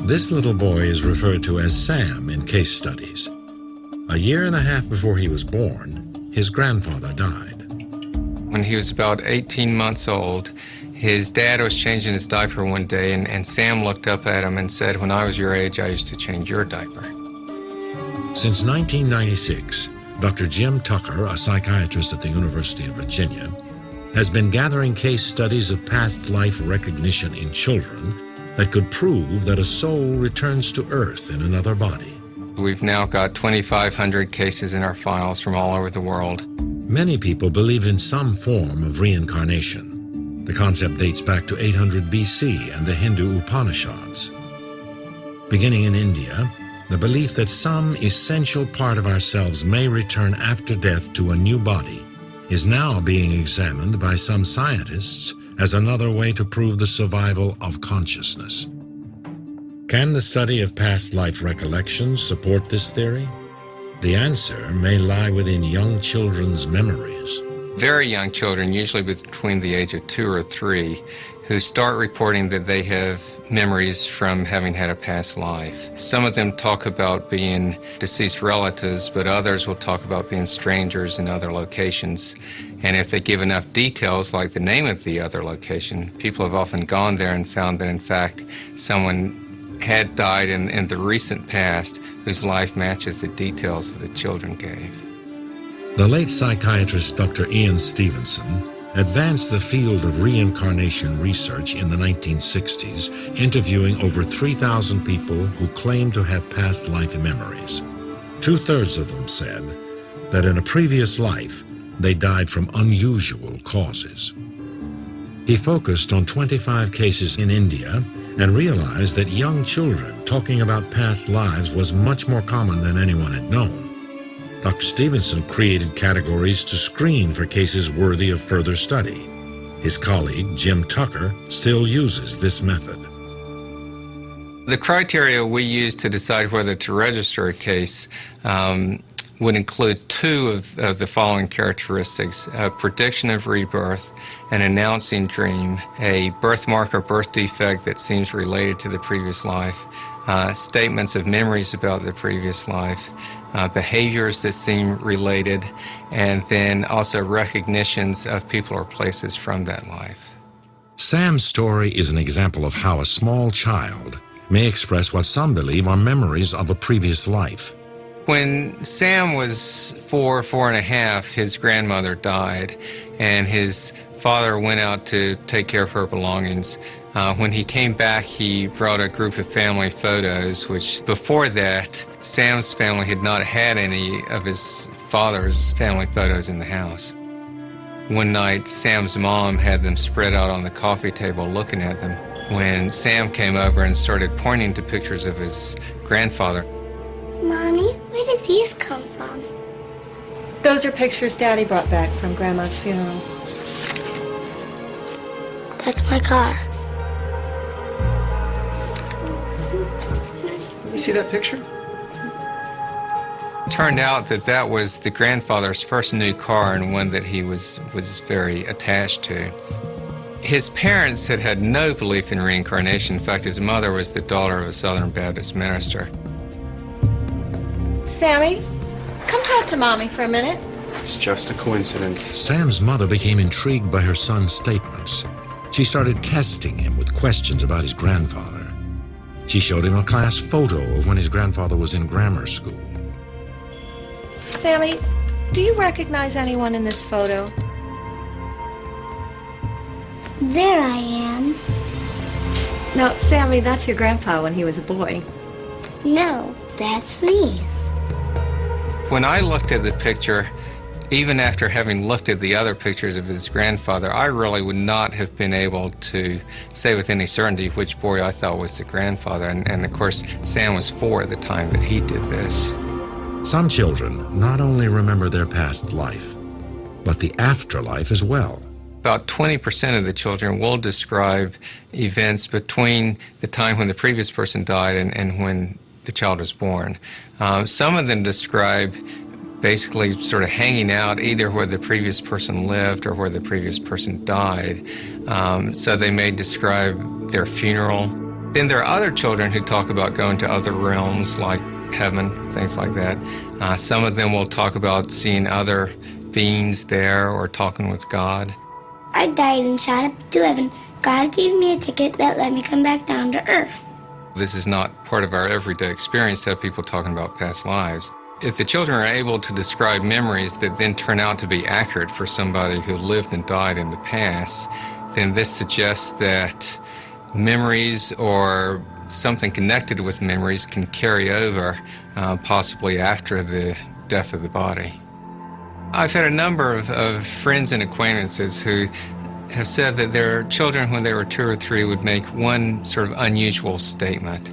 This little boy is referred to as Sam in case studies. A year and a half before he was born, his grandfather died. When he was about 18 months old, his dad was changing his diaper one day, and Sam looked up at him and said, "When I was your age, I used to change your diaper." Since 1996, Dr. Jim Tucker, a psychiatrist at the University of Virginia, has been gathering case studies of past life recognition in children that could prove that a soul returns to Earth in another body. We've now got 2,500 cases in our files from all over the world. Many people believe in some form of reincarnation. The concept dates back to 800 BC and the Hindu Upanishads. Beginning in India, the belief that some essential part of ourselves may return after death to a new body is now being examined by some scientists as another way to prove the survival of consciousness. Can the study of past life recollections support this theory? The answer may lie within young children's memories. Very young children, usually between the age of 2 or 3, who start reporting that they have memories from having had a past life. Some of them talk about being deceased relatives, but others will talk about being strangers in other locations. And if they give enough details, like the name of the other location, people have often gone there and found that, in fact, someone had died in the recent past whose life matches the details that the children gave. The late psychiatrist Dr. Ian Stevenson advanced the field of reincarnation research in the 1960s, interviewing over 3,000 people who claimed to have past life memories. 2/3 of them said that in a previous life they died from unusual causes. He focused on 25 cases in India and realized that young children talking about past lives was much more common than anyone had known. Dr. Stevenson created categories to screen for cases worthy of further study. His colleague, Jim Tucker, still uses this method. The criteria we use to decide whether to register a case would include 2 of the following characteristics: a prediction of rebirth, an announcing dream, a birthmark or birth defect that seems related to the previous life, statements of memories about the previous life, behaviors that seem related, and then also recognitions of people or places from that life. Sam's story is an example of how a small child may express what some believe are memories of a previous life. When Sam was 4 and a half, his grandmother died, and his father went out to take care of her belongings. When he came back, he brought a group of family photos, which before that, Sam's family had not had any of his father's family photos in the house. One night, Sam's mom had them spread out on the coffee table looking at them. When Sam came over and started pointing to pictures of his grandfather. Mommy, where did these come from? Those are pictures Daddy brought back from Grandma's funeral. That's my car. You see that picture? It turned out that that was the grandfather's first new car, and one that he was very attached to. His parents had had no belief in reincarnation. In fact, his mother was the daughter of a Southern Baptist minister. Sammy, come talk to Mommy for a minute. It's just a coincidence. Sam's mother became intrigued by her son's statements. She started testing him with questions about his grandfather. She showed him a class photo of when his grandfather was in grammar school. Sammy, do you recognize anyone in this photo? There I am. No, Sammy, that's your grandpa when he was a boy. No, that's me. When I looked at the picture, even after having looked at the other pictures of his grandfather, I really would not have been able to say with any certainty which boy I thought was the grandfather. And of course, Sam was 4 at the time that he did this. Some children not only remember their past life, but the afterlife as well. About 20% of the children will describe events between the time when the previous person died and when the child was born. Some of them describe basically sort of hanging out either where the previous person lived or where the previous person died. So they may describe their funeral. Then there are other children who talk about going to other realms like heaven, things like that. Some of them will talk about seeing other beings there or talking with God. I died and shot up to heaven. God gave me a ticket that let me come back down to earth. This is not part of our everyday experience to have people talking about past lives. If the children are able to describe memories that then turn out to be accurate for somebody who lived and died in the past, then this suggests that memories or something connected with memories can carry over possibly after the death of the body. I've had a number of friends and acquaintances who have said that their children, when they were 2 or 3, would make one sort of unusual statement.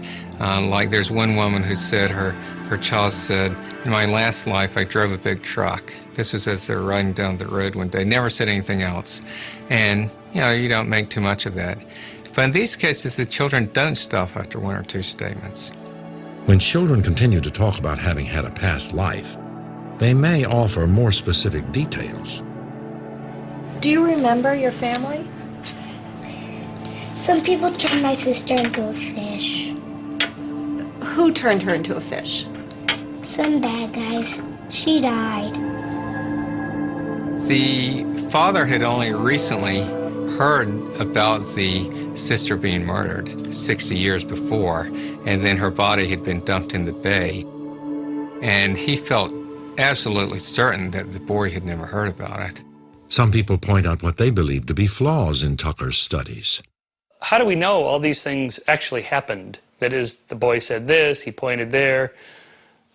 Like there's one woman who said her child said, "In my last life I drove a big truck." This was as they were riding down the road one day. Never said anything else. And, you don't make too much of that. But in these cases, the children don't stop after 1 or 2 statements. When children continue to talk about having had a past life, they may offer more specific details. Do you remember your family? Some people turned my sister into a fish. Who turned her into a fish? Some bad guys. She died. The father had only recently heard about the sister being murdered 60 years before, and then her body had been dumped in the bay. And he felt absolutely certain that the boy had never heard about it. Some people point out what they believe to be flaws in Tucker's studies. How do we know all these things actually happened? That is, the boy said this, he pointed there.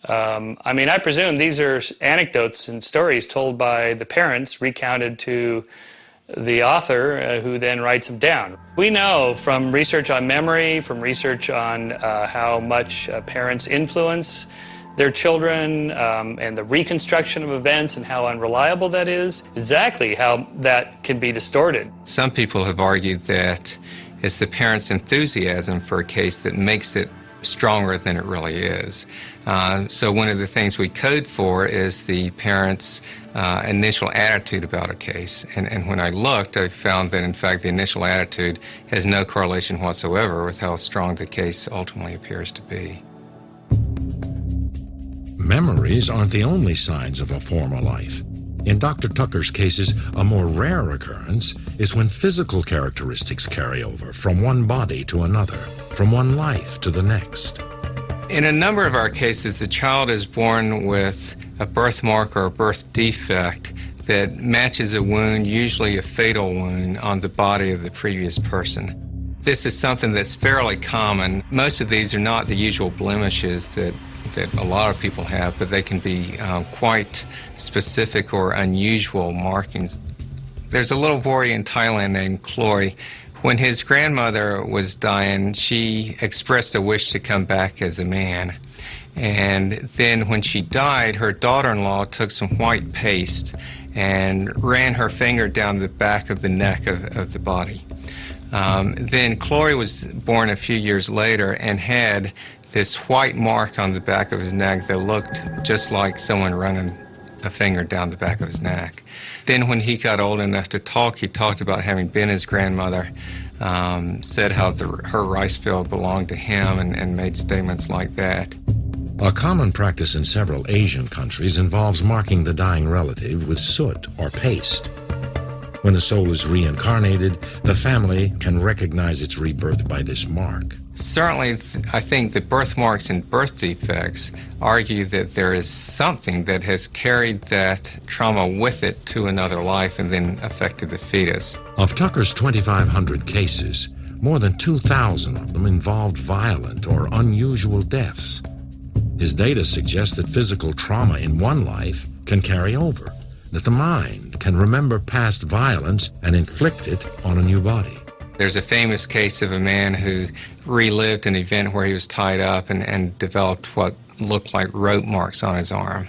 I presume these are anecdotes and stories told by the parents, recounted to the author, who then writes them down. We know from research on memory, from research on how much parents influence their children, and the reconstruction of events and how unreliable that is, exactly how that can be distorted. Some people have argued that it's the parents' enthusiasm for a case that makes it stronger than it really is. So one of the things we code for is the parents' initial attitude about a case. And when I looked, I found that, in fact, the initial attitude has no correlation whatsoever with how strong the case ultimately appears to be. Memories aren't the only signs of a former life. In Dr. Tucker's cases, a more rare occurrence is when physical characteristics carry over from one body to another, from one life to the next. In a number of our cases, the child is born with a birthmark or a birth defect that matches a wound, usually a fatal wound, on the body of the previous person. This is something that's fairly common. Most of these are not the usual blemishes that a lot of people have, but they can be quite specific or unusual markings. There's a little boy in Thailand named Chloe. When his grandmother was dying, she expressed a wish to come back as a man. And then when she died, her daughter-in-law took some white paste and ran her finger down the back of the neck of the body. Then Chloe was born a few years later and had this white mark on the back of his neck that looked just like someone running a finger down the back of his neck. Then when he got old enough to talk, he talked about having been his grandmother, said how her rice field belonged to him, and made statements like that. A common practice in several Asian countries involves marking the dying relative with soot or paste. When the soul is reincarnated, the family can recognize its rebirth by this mark. Certainly, I think the birthmarks and birth defects argue that there is something that has carried that trauma with it to another life and then affected the fetus. Of Tucker's 2,500 cases, more than 2,000 of them involved violent or unusual deaths. His data suggest that physical trauma in one life can carry over, that the mind can remember past violence and inflict it on a new body. There's a famous case of a man who relived an event where he was tied up and developed what looked like rope marks on his arm.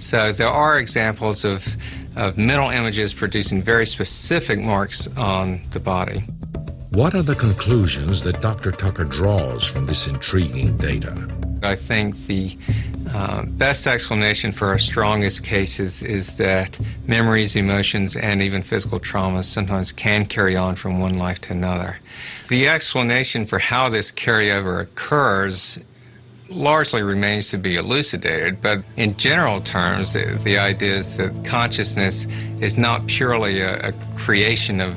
So there are examples of mental images producing very specific marks on the body. What are the conclusions that Dr. Tucker draws from this intriguing data? I think the best explanation for our strongest cases is that memories, emotions, and even physical traumas sometimes can carry on from one life to another. The explanation for how this carryover occurs largely remains to be elucidated, but in general terms, the idea is that consciousness is not purely a creation of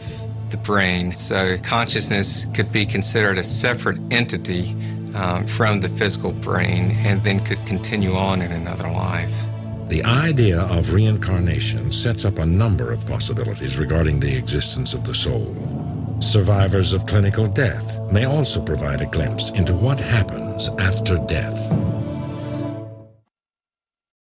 the brain, so consciousness could be considered a separate entity from the physical brain and then could continue on in another life. The idea of reincarnation sets up a number of possibilities regarding the existence of the soul. Survivors of clinical death may also provide a glimpse into what happens after death.